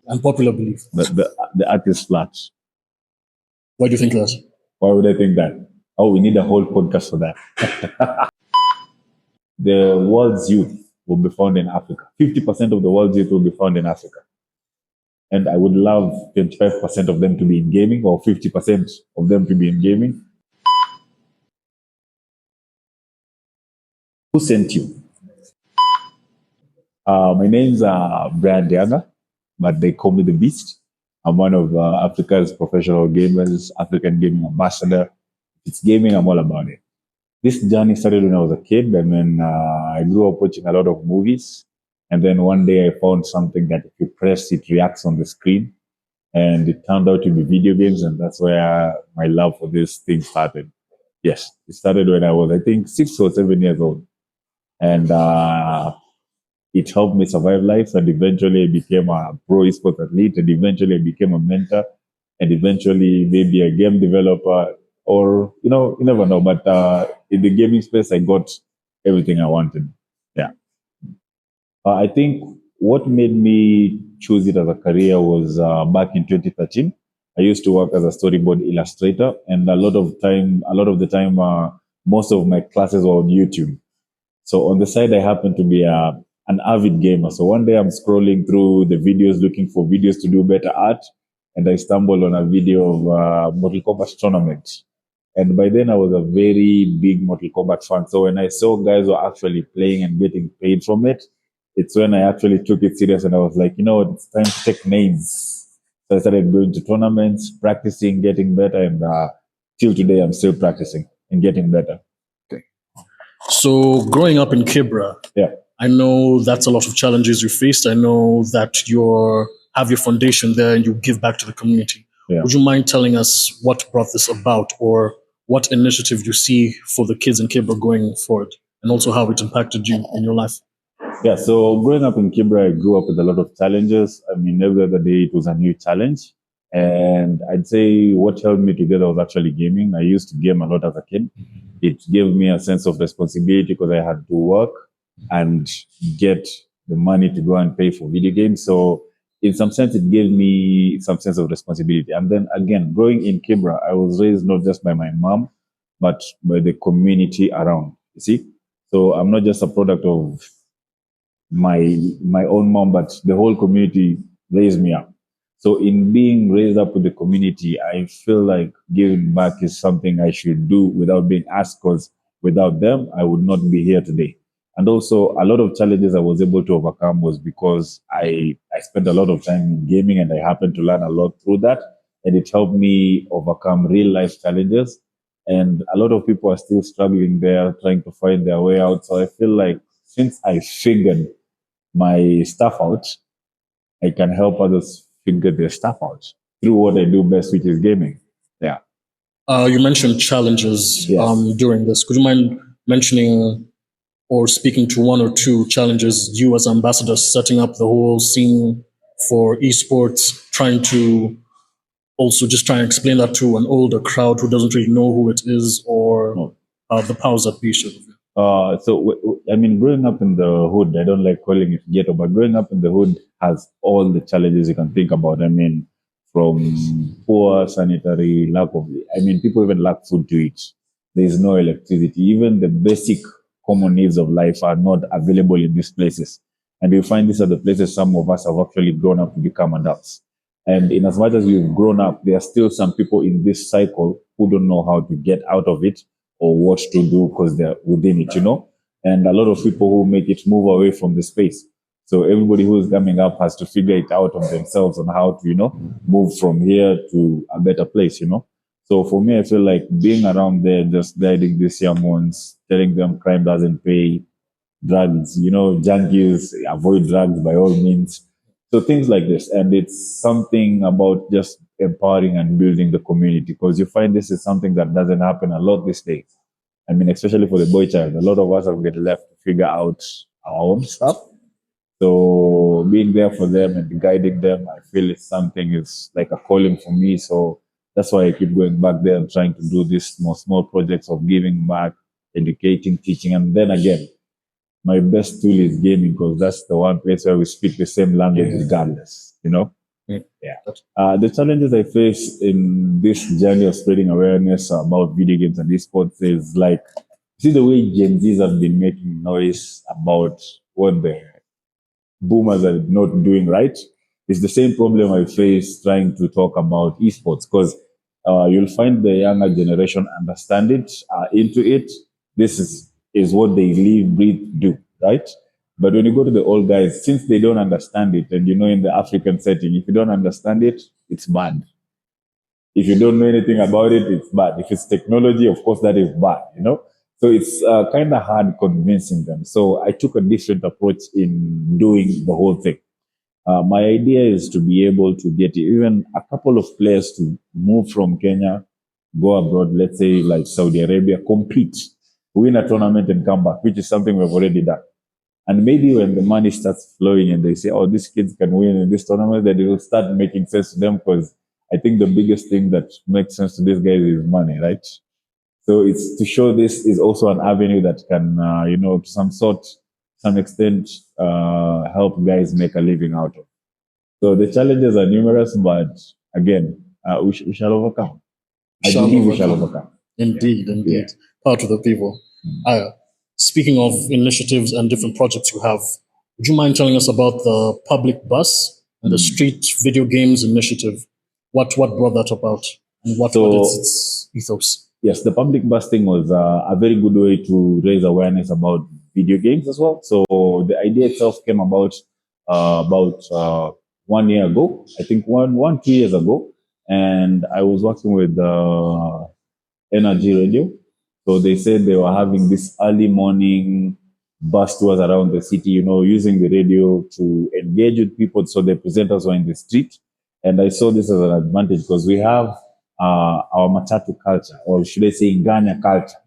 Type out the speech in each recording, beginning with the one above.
Unpopular belief. The earth is flat. Why do you think that? Why would I think that? Oh, we need a whole podcast for that. The world's youth will be found in Africa. 50% of the world's youth will be found in Africa. And I would love 25% of them to be in gaming or 50% of them to be in gaming. Who sent you? My name's Dianga, but they call me the Beast. I'm one of Africa's professional gamers, African gaming ambassador. If it's gaming, I'm all about it. This journey started when I was a kid. I mean, I grew up watching a lot of movies. And then one day I found something that if you press, it reacts on the screen. And it turned out to be video games. And that's where my love for this thing started. Yes, it started when I was, I think, 6 or 7 years old. And it helped me survive life. And eventually I became a pro esports athlete. And eventually I became a mentor. And eventually maybe a game developer. Or, you never know. But in the gaming space, I got everything I wanted. Yeah. I think what made me choose it as a career was back in 2013. I used to work as a storyboard illustrator, and a lot of the time, most of my classes were on YouTube. So on the side, I happened to be an avid gamer. So one day I'm scrolling through the videos looking for videos to do better art, and I stumbled on a video of Mortal Kombat tournament. And by then I was a very big Mortal Kombat fan. So when I saw guys were actually playing and getting paid from it, it's when I actually took it serious and I was like, you know what, it's time to take names. So I started going to tournaments, practicing, getting better, and till today I'm still practicing and getting better. Okay. So growing up in Kibera, yeah, I know that's a lot of challenges you faced. I know that you have your foundation there and you give back to the community. Yeah. Would you mind telling us what brought this about, or what initiative you see for the kids in Kibera going forward, and also how it impacted you in your life? Yeah, so growing up in Kibera, I grew up with a lot of challenges. I mean, every other day it was a new challenge. And I'd say what held me together was actually gaming. I used to game a lot as a kid. It gave me a sense of responsibility because I had to work and get the money to go and pay for video games. So in some sense, it gave me some sense of responsibility. And then again, growing in Kibera, I was raised not just by my mom, but by the community around, you see? So I'm not just a product of my own mom, but the whole community raised me up. So in being raised up with the community, I feel like giving back is something I should do without being asked, because without them, I would not be here today. And also, a lot of challenges I was able to overcome was because I spent a lot of time in gaming and I happened to learn a lot through that. And it helped me overcome real life challenges. And a lot of people are still struggling there, trying to find their way out. So I feel like since I figured my stuff out, I can help others figure their stuff out through what I do best, which is gaming. Yeah. You mentioned challenges Yes. During this. Could you mind mentioning or speaking to one or two challenges you as ambassador setting up the whole scene for esports, trying to also just try and explain that to an older crowd who doesn't really know who it is, or the powers that be should? I mean, growing up in the hood, I don't like calling it ghetto, but growing up in the hood has all the challenges you can think about. I mean, from poor sanitary, people even lack food to eat. There is no electricity. Even the basic common needs of life are not available in these places. And you find these are the places some of us have actually grown up to become adults. And in as much as we've grown up, there are still some people in this cycle who don't know how to get out of it or what to do because they're within it, And a lot of people who make it move away from the space. So everybody who is coming up has to figure it out on themselves on how to, move from here to a better place, So for me, I feel like being around there, just guiding these young ones, telling them crime doesn't pay, drugs, junkies, avoid drugs by all means. So things like this. And it's something about just empowering and building the community, because you find this is something that doesn't happen a lot these days. I mean, especially for the boy child, a lot of us are getting left to figure out our own stuff. So being there for them and guiding them, I feel it's like a calling for me. So that's why I keep going back there and trying to do these small projects of giving back, educating, teaching. And then again, my best tool is gaming, because that's the one place where we speak the same language regardless, Yeah. The challenges I face in this journey of spreading awareness about video games and esports is like, see the way Gen Zs have been making noise about what the boomers are not doing right. It's the same problem I face trying to talk about esports because you'll find the younger generation understand it, into it. This is what they live, breathe, do, right? But when you go to the old guys, since they don't understand it, and in the African setting, if you don't understand it, it's bad. If you don't know anything about it, it's bad. If it's technology, of course, that is bad. So it's kind of hard convincing them. So I took a different approach in doing the whole thing. My idea is to be able to get even a couple of players to move from Kenya, go abroad, let's say like Saudi Arabia, compete, win a tournament and come back, which is something we've already done. And maybe when the money starts flowing and they say, oh, these kids can win in this tournament, then it will start making sense to them because I think the biggest thing that makes sense to these guys is money, right? So it's to show this is also an avenue that can, to some extent, help guys make a living out of. So the challenges are numerous, but again, we shall overcome. I believe we shall overcome. Indeed, indeed. Power to the people. Speaking of initiatives and different projects you have, would you mind telling us about the public bus and the street video games initiative? What brought that about? And what is its ethos? Yes, the public bus thing was a very good way to raise awareness about video games as well. So the idea itself came about 1 year ago, I think 2 years ago, and I was working with Energy Radio. So they said they were having this early morning bus tours around the city, using the radio to engage with people. So the presenters were in the street. And I saw this as an advantage because we have our matatu culture, or should I say Nganya culture,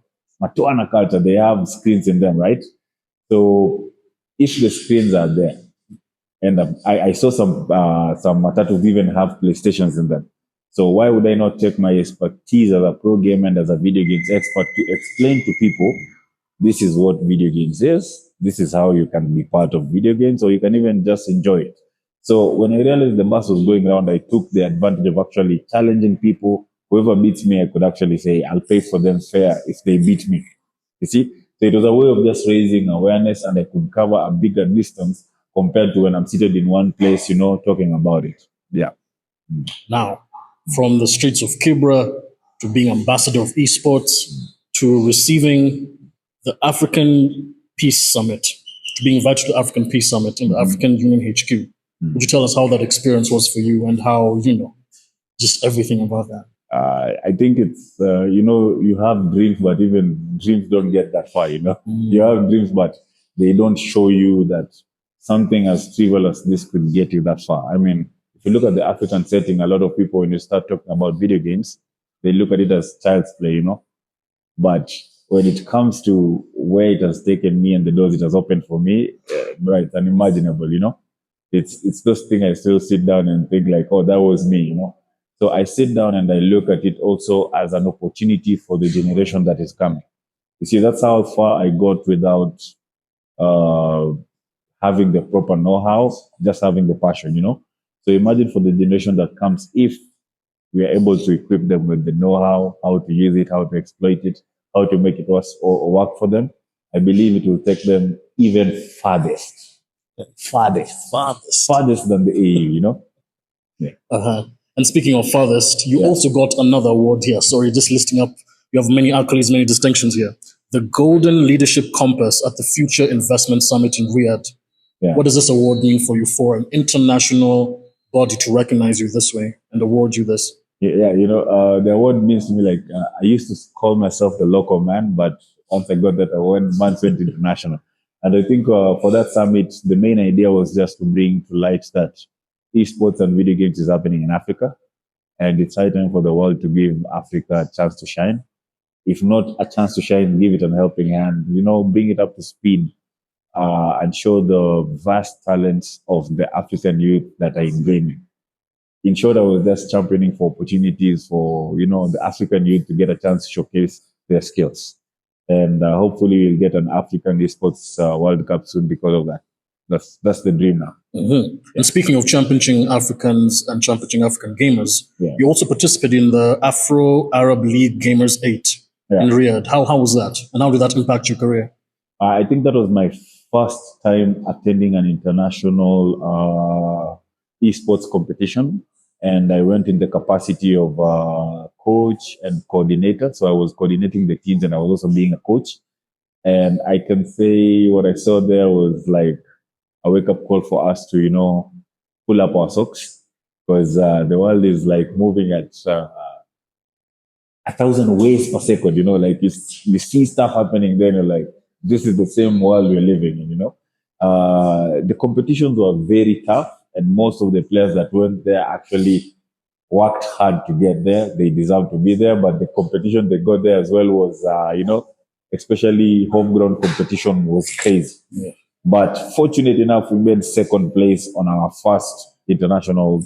Matuana culture. They have screens in them, right? So if the screens are there, and I saw some matatus even have PlayStations in them. So why would I not take my expertise as a pro gamer and as a video games expert to explain to people this is what video games is, this is how you can be part of video games, or you can even just enjoy it. So when I realized the bus was going around, I took the advantage of actually challenging people. Whoever beats me, I could actually say, I'll pay for them fair if they beat me. You see? So it was a way of just raising awareness, and I could cover a bigger distance compared to when I'm seated in one place, talking about it. Yeah. Now, from the streets of Kibera to being ambassador of esports to receiving the African Peace Summit, to being invited to the African Peace Summit in the African Union HQ. Would you tell us how that experience was for you and how, just everything about that? I think it's, you have dreams, but even dreams don't get that far, You have dreams, but they don't show you that something as trivial as this could get you that far. I mean, if you look at the African setting, a lot of people, when you start talking about video games, they look at it as child's play, But when it comes to where it has taken me and the doors it has opened for me, right, it's unimaginable, It's those things I still sit down and think like, oh, that was me, So I sit down and I look at it also as an opportunity for the generation that is coming. You see, that's how far I got without having the proper know-how, just having the passion, So imagine for the generation that comes, if we are able to equip them with the know-how, how to use it, how to exploit it, how to make it work for them, I believe it will take them even farthest than the AU, Yeah. And speaking of farthest, you also got another award here. Sorry, just listing up. You have many accolades, many distinctions here. The Golden Leadership Compass at the Future Investment Summit in Riyadh. Yeah. What does this award mean for you, for an international body to recognize you this way and award you this? Yeah, the award means to me like, I used to call myself the local man, but once I got that award, man went international. And I think for that summit, the main idea was just to bring to light that esports and video games is happening in Africa. And it's high time for the world to give Africa a chance to shine. If not a chance to shine, give it a helping hand, bring it up to speed and show the vast talents of the African youth that are in gaming. In short, I was just championing for opportunities for, the African youth to get a chance to showcase their skills. And hopefully we'll get an African Esports World Cup soon because of that. That's the dream now. And speaking of championing Africans and championing African gamers, you also participated in the Afro-Arab League Gamers 8 in Riyadh. How was that? And how did that impact your career? I think that was my first time attending an international esports competition. And I went in the capacity of coach and coordinator. So I was coordinating the teams and I was also being a coach. And I can say what I saw there was like a wake-up call for us to, pull up our socks, because the world is like moving at 1,000 waves per second. Like you see stuff happening, then you're like, this is the same world we're living in. The competitions were very tough, and most of the players that went there actually worked hard to get there. They deserve to be there, but the competition they got there as well was, especially homegrown competition was crazy. Yeah. But fortunate enough, we made second place on our first international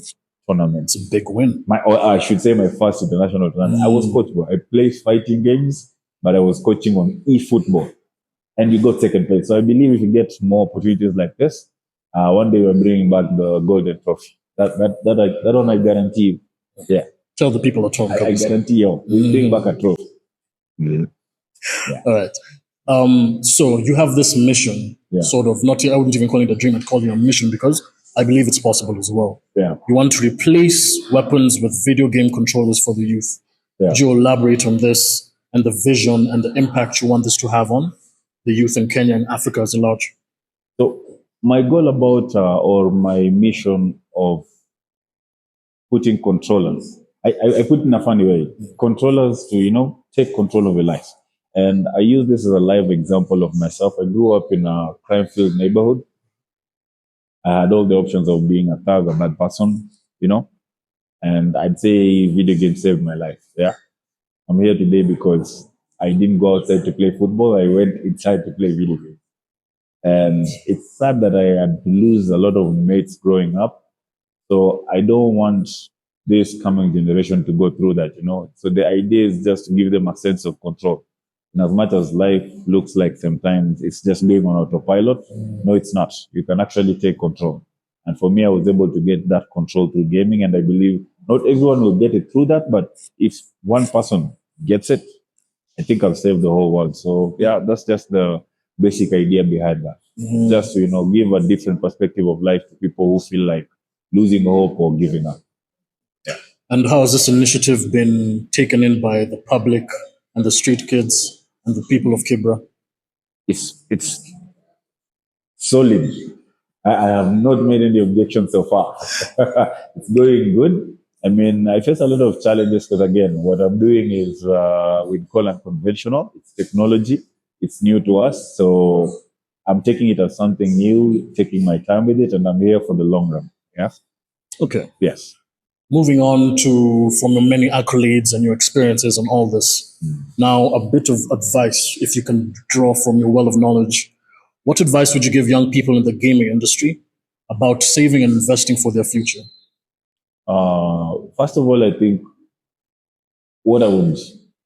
tournament. It's a big win. I should say my first international tournament. I was coach, bro. I played fighting games, but I was coaching on e-football. And we got second place. So I believe if you get more opportunities like this, one day we're bringing back the golden trophy. That one I guarantee. Yeah. Tell the people at home. I guarantee you, we'll bring back a trophy. Yeah. All right. So you have this mission, sort of, I wouldn't even call it a dream, I'd call it a mission, because I believe it's possible as well. Yeah. You want to replace weapons with video game controllers for the youth. Yeah. Could you elaborate on this and the vision and the impact you want this to have on the youth in Kenya and Africa as a large? So my goal about, or my mission of putting controllers, I put it in a funny way, controllers to, take control of your life. And I use this as a live example of myself. I grew up in a crime-filled neighborhood. I had all the options of being a thug, a bad person, and I'd say video games saved my life. Yeah. I'm here today because I didn't go outside to play football. I went inside to play video games. And it's sad that I had to lose a lot of mates growing up. So I don't want this coming generation to go through that, So the idea is just to give them a sense of control. And as much as life looks like sometimes it's just going on autopilot, no, it's not. You can actually take control. And for me, I was able to get that control through gaming. And I believe not everyone will get it through that, but if one person gets it, I think I've saved the whole world. So yeah, that's just the basic idea behind that. Just to, give a different perspective of life to people who feel like losing hope or giving up. Yeah. And how has this initiative been taken in by the public and the street kids and the people of Kibera? It's solid. I have not made any objections so far. It's going good. I mean, I face a lot of challenges because, again, what I'm doing is we call unconventional. It's technology. It's new to us. So I'm taking it as something new, taking my time with it, and I'm here for the long run. Yeah. Okay. Yes. Moving on from your many accolades and your experiences and all this, now a bit of advice, if you can draw from your well of knowledge. What advice would you give young people in the gaming industry about saving and investing for their future? First of all, I think what I would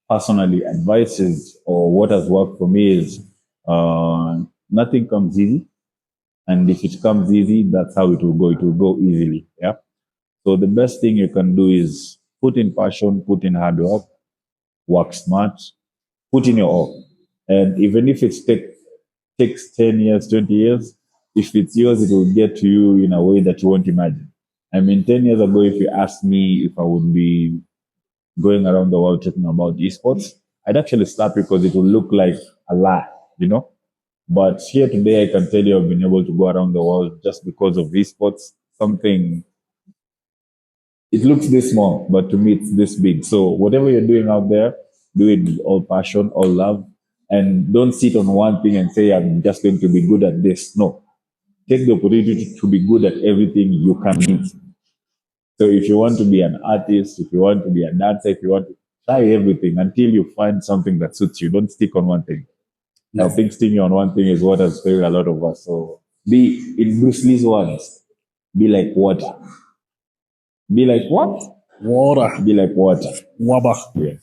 personally advise is, or what has worked for me is, nothing comes easy. And if it comes easy, that's how it will go. It will go easily. Yeah. So the best thing you can do is put in passion, put in hard work smart, put in your all. And even if it takes 10 years, 20 years, if it's yours, it will get to you in a way that you won't imagine. I mean, 10 years ago, if you asked me if I would be going around the world talking about esports, I'd actually slap you because it will look like a lie, But here today, I can tell you I've been able to go around the world just because of esports. It looks this small, but to me, it's this big. So whatever you're doing out there, do it with all passion, all love, and don't sit on one thing and say, I'm just going to be good at this. No. Take the opportunity to be good at everything you can be. So if you want to be an artist, if you want to be a dancer, if you want to try everything until you find something that suits you. Don't stick on one thing. I think sticking on one thing is what has failed a lot of us. So be, in Bruce Lee's words, be like water. Be like what? Water. Be like water. Waba. Yeah.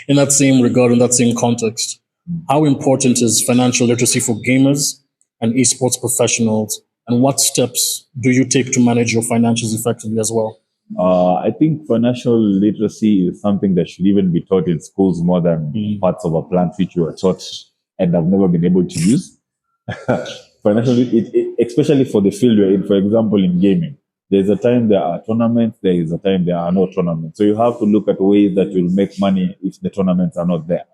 In that same regard, in that same context, how important is financial literacy for gamers and esports professionals And what steps do you take to manage your finances effectively as well? I think financial literacy is something that should even be taught in schools more than parts of a plant which you are taught and I've never been able to use. Financial, especially for the field we're in, for example, in gaming, there's a time there are tournaments, there is a time there are no tournaments. So you have to look at ways that you'll make money if the tournaments are not there.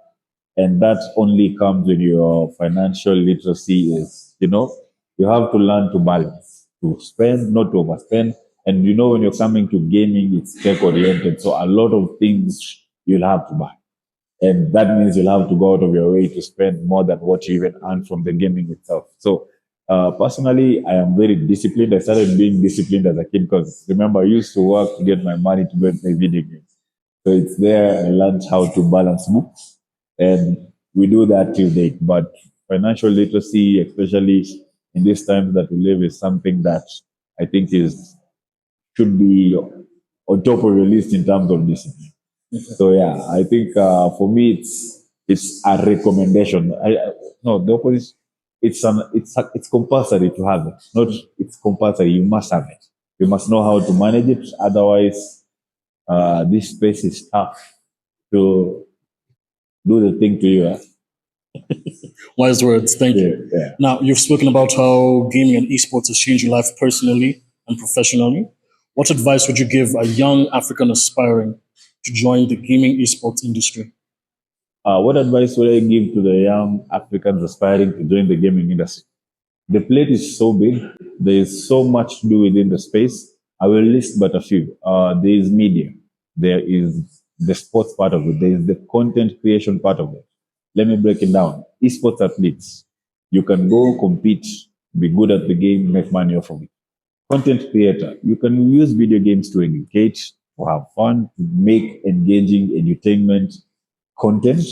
And that only comes when your financial literacy is, you have to learn to balance, to spend, not to overspend. And when you're coming to gaming, it's tech oriented. So a lot of things you'll have to buy. And that means you'll have to go out of your way to spend more than what you even earn from the gaming itself. So personally, I am very disciplined. I started being disciplined as a kid because remember, I used to work to get my money to go and play video games. So it's there I learned how to balance books. And we do that till date. But financial literacy, especially in these times that we live, is something that I think should be on top of your list in terms of discipline. So yeah, I think for me it's a recommendation. No, the opposite. It's compulsory to have it. Not it's compulsory. You must have it. You must know how to manage it. Otherwise, this space is tough to do the thing to you. Wise words. Thank you. Yeah. Now, you've spoken about how gaming and esports has changed your life personally and professionally. What advice would you give a young African aspiring to join the gaming esports industry? What advice would I give to the young Africans aspiring to join the gaming industry? The plate is so big. There is so much to do within the space. I will list but a few. There is media. There is the sports part of it. There is the content creation part of it. Let me break it down. Esports athletes. You can go compete, be good at the game, make money off of it. Content creator. You can use video games to educate, to have fun, to make engaging entertainment content.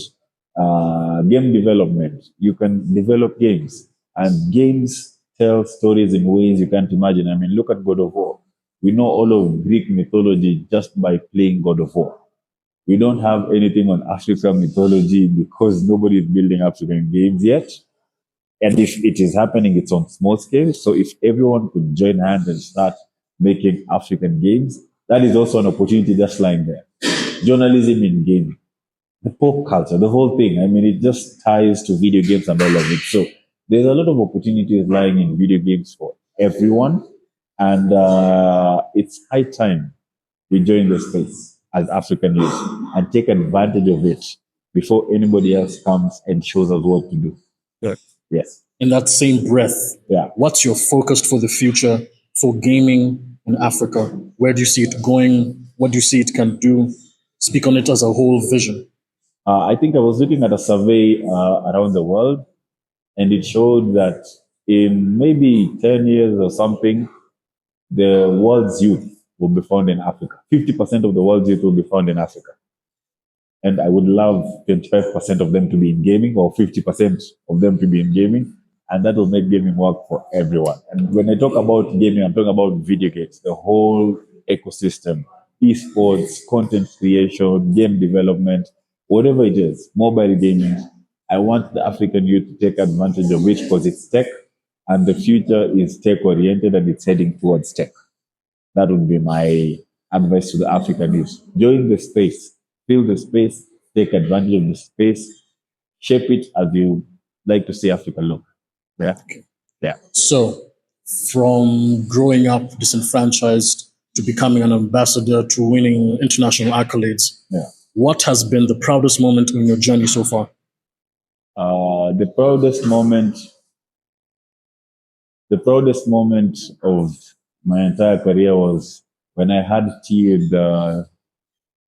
Game development. You can develop games. And games tell stories in ways you can't imagine. I mean, look at God of War. We know all of Greek mythology just by playing God of War. We don't have anything on African mythology because nobody is building African games yet. And if it is happening, it's on small scale. So if everyone could join hands and start making African games, that is also an opportunity just lying there. Journalism in gaming, the pop culture, the whole thing. I mean, it just ties to video games and all of it. So there's a lot of opportunities lying in video games for everyone. And it's high time we join the space as African youth and take advantage of it before anybody else comes and shows us what to do. Yeah. Yes. In that same breath, what's your focus for the future for gaming in Africa? Where do you see it going? What do you see it can do? Speak on it as a whole vision. I think I was looking at a survey around the world, and it showed that in maybe 10 years or something, the world's youth will be found in Africa. 50% of the world's youth will be found in Africa. And I would love 25% of them to be in gaming or 50% of them to be in gaming. And that will make gaming work for everyone. And when I talk about gaming, I'm talking about video games, the whole ecosystem, esports, content creation, game development, whatever it is, mobile gaming. I want the African youth to take advantage of it because it's tech and the future is tech oriented and it's heading towards tech. That would be my advice to the African youth. Join the space, fill the space, take advantage of the space, shape it as you like to see Africa look. Yeah. Yeah. So, from growing up disenfranchised to becoming an ambassador to winning international accolades, what has been the proudest moment in your journey so far? The proudest moment of my entire career was when I had tea with the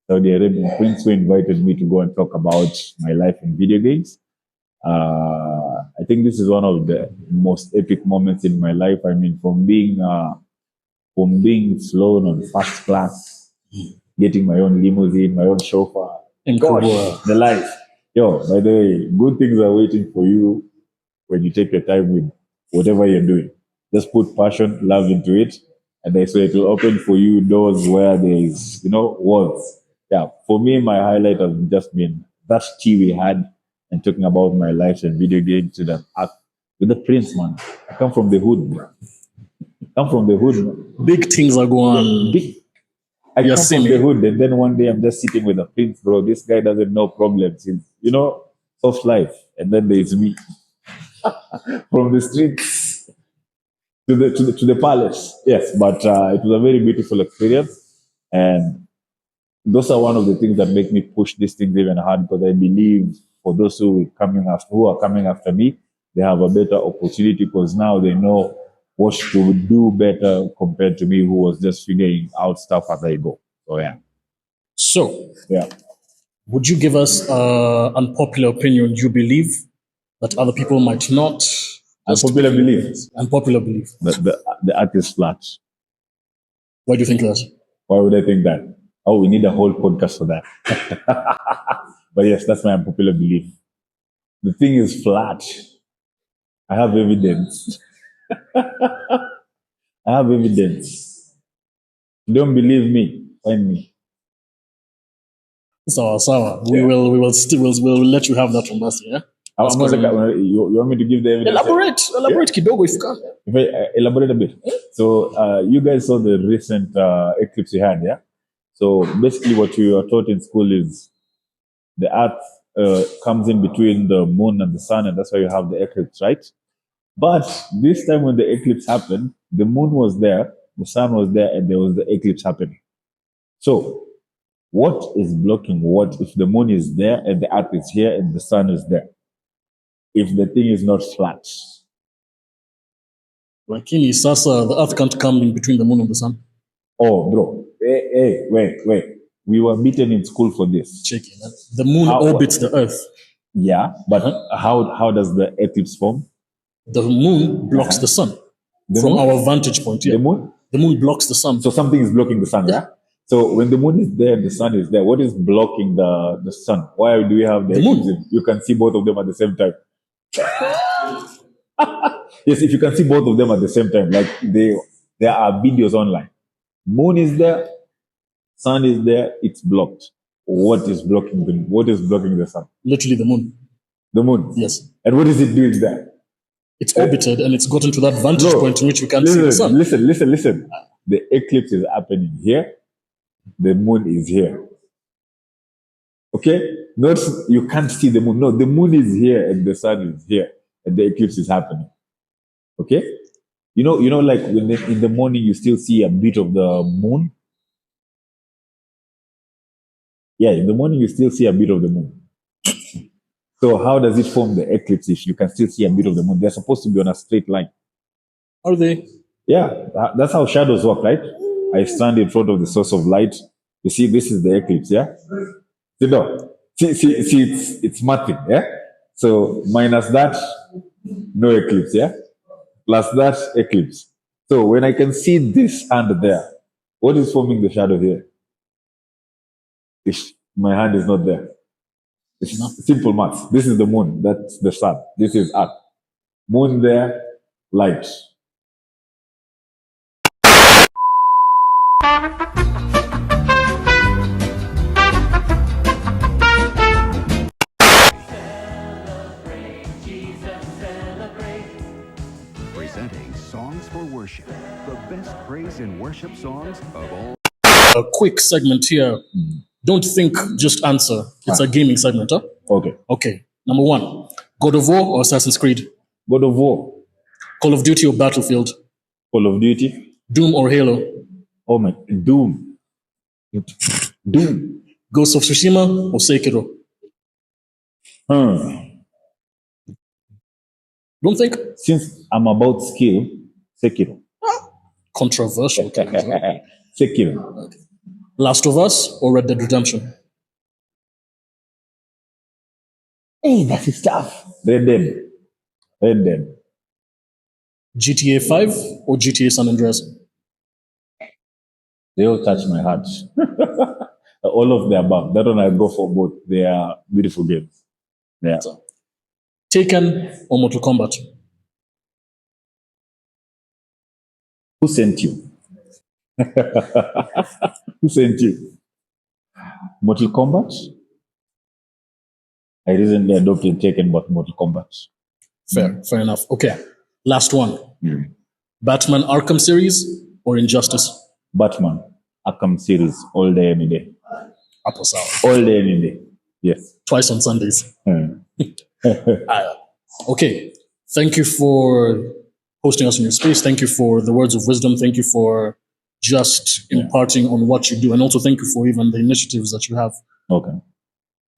Saudi Arabian prince who invited me to go and talk about my life in video games. I think this is one of the most epic moments in my life. I mean, from being flown on first class, getting my own limousine, my own chauffeur. Gosh, the life. Yo, by the way, good things are waiting for you when you take your time with whatever you're doing. Just put passion, love into it, and so it will open for you doors where there is, walls. Yeah, for me, my highlight has just been that tea we had and talking about my life and video games with the prince, man. I come from the hood, bro. Come from the hood. Big things are going on. I You're come seeing from the it. hood, and then one day I'm just sitting with a prince, bro. This guy doesn't know problems. He's, soft life. And then there's me from the streets to the palace. Yes, but it was a very beautiful experience, and those are one of the things that make me push this thing even hard because I believe for those who are coming after me, they have a better opportunity because now they know what to do better compared to me who was just figuring out stuff as I go. So yeah. So, Yeah. would you give us an unpopular opinion you believe that other people might not? Unpopular belief. Unpopular belief. The earth is flat. Why do you think that? Why would I think that? Oh, we need a whole podcast for that. But yes, that's my unpopular belief. The thing is flat. I have evidence. I have evidence. You don't believe me? Find me. Sawa. We will still we'll let you have that from us, yeah? You want me to give the evidence? Elaborate kidogo if you can. If I elaborate a bit. So you guys saw the recent eclipse we had, yeah? So basically what you are taught in school is the earth comes in between the moon and the sun, and that's why you have the eclipse, right? But this time when the eclipse happened, the moon was there, the sun was there, and there was the eclipse happening. So what is blocking what if the moon is there and the earth is here and the sun is there? If the thing is not flat. Lakini sasa the earth can't come in between the moon and the sun. Oh, bro. Hey, wait. We were beaten in school for this. Check it. The moon orbits the earth. Yeah, but how does the eclipse form? The moon blocks the sun. From our vantage point, yeah. The moon blocks the sun. So something is blocking the sun, yeah? So when the moon is there and the sun is there, what is blocking the sun? Why do we have the moon? You can see both of them at the same time. Yes, if you can see both of them at the same time, like there are videos online. Moon is there, sun is there, it's blocked. What is blocking the sun? Literally the moon. The moon? Yes. And what is it doing there? It's orbited and it's gotten to that vantage point in which we can't see the sun. Listen. The eclipse is happening here. The moon is here. Okay? Not you can't see the moon. No, the moon is here and the sun is here. And the eclipse is happening. Okay? You know, like when in the morning you still see a bit of the moon. Yeah, in the morning you still see a bit of the moon. So how does it form the eclipse if you can still see a bit of the moon? They're supposed to be on a straight line. Are they? Yeah, that's how shadows work, right? I stand in front of the source of light. You see, this is the eclipse, yeah? See, it's nothing, yeah? So minus that, no eclipse, yeah? Plus that, eclipse. So when I can see this hand there, what is forming the shadow here? My hand is not there. It's simple maths. This is the moon. That's the sun. This is earth. Moon there, light. Presenting Songs for Worship, the best praise and worship songs of all. A quick segment here. Don't think, just answer. It's a gaming segment, huh? Okay. Number 1, God of War or Assassin's Creed? God of War. Call of Duty or Battlefield? Call of Duty. Doom or Halo? Oh my, Doom. Ghost of Tsushima or Sekiro? Don't think. Since I'm about skill, Sekiro. Controversial. Sekiro. Okay. Last of Us or Red Dead Redemption? Hey, that is tough. Red Dead. GTA 5 or GTA San Andreas? They all touch my heart. All of the above. That one I go for both. They are beautiful games. Yeah. Taken or Mortal Kombat? Who sent you? Who sent you? Mortal Kombat? I recently adopted Taken, but Mortal Kombat. Fair enough. Okay. Last one. Batman Arkham series or Injustice? Batman, Arkham series, all day, any day. Apple sour. All day, any day. Yes. Twice on Sundays. Hmm. Okay. Thank you for hosting us in your space. Thank you for the words of wisdom. Thank you for just imparting on what you do. And also thank you for even the initiatives that you have. Okay.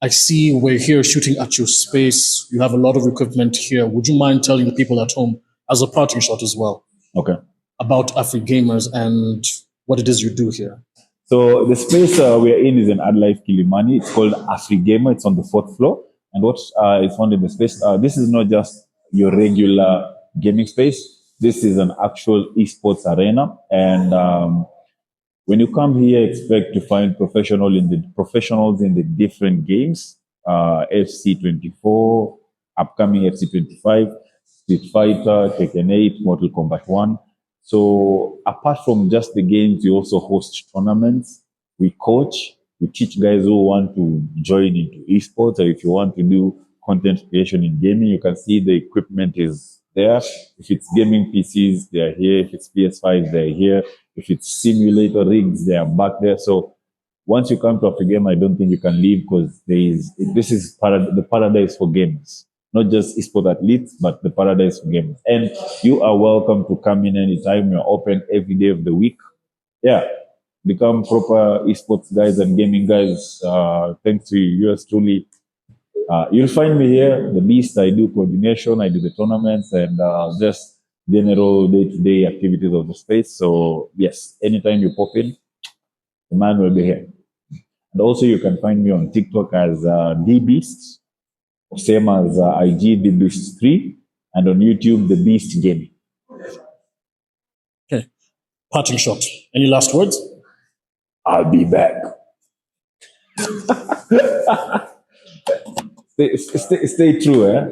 I see we're here shooting at your space. You have a lot of equipment here. Would you mind telling the people at home, as a parting shot as well, Okay. about AfriGamers and what it is you do here? So the space we're in is in Adlife Kilimani. It's called AfriGamer. It's on the 4th floor. And what is found in the space, this is not just your regular gaming space. This is an actual esports arena. And when you come here, expect to find professionals in the different games. FC24, upcoming FC25, Street Fighter, Tekken 8, Mortal Kombat 1. So apart from just the games, we also host tournaments. We coach. We teach guys who want to join into esports, or if you want to do content creation in gaming, you can see the equipment is there. If it's gaming PCs, they're here. If it's PS5s, they're here. If it's simulator rigs, they are back there. So once you come to AfriGame, I don't think you can leave, because this is the paradise for gamers. Not just esports athletes, but the paradise for gamers. And you are welcome to come in anytime. You're open every day of the week. Yeah, become proper esports guys and gaming guys. Thanks to you, yours truly. You'll find me here, the Beast. I do coordination, I do the tournaments, and just general day-to-day activities of the space. So yes, anytime you pop in, the man will be here. And also you can find me on TikTok as The Beast, same as IG The Beast 3, and on YouTube The Beast Gaming. Okay. Parting shot. Any last words? I'll be back. Stay true, eh?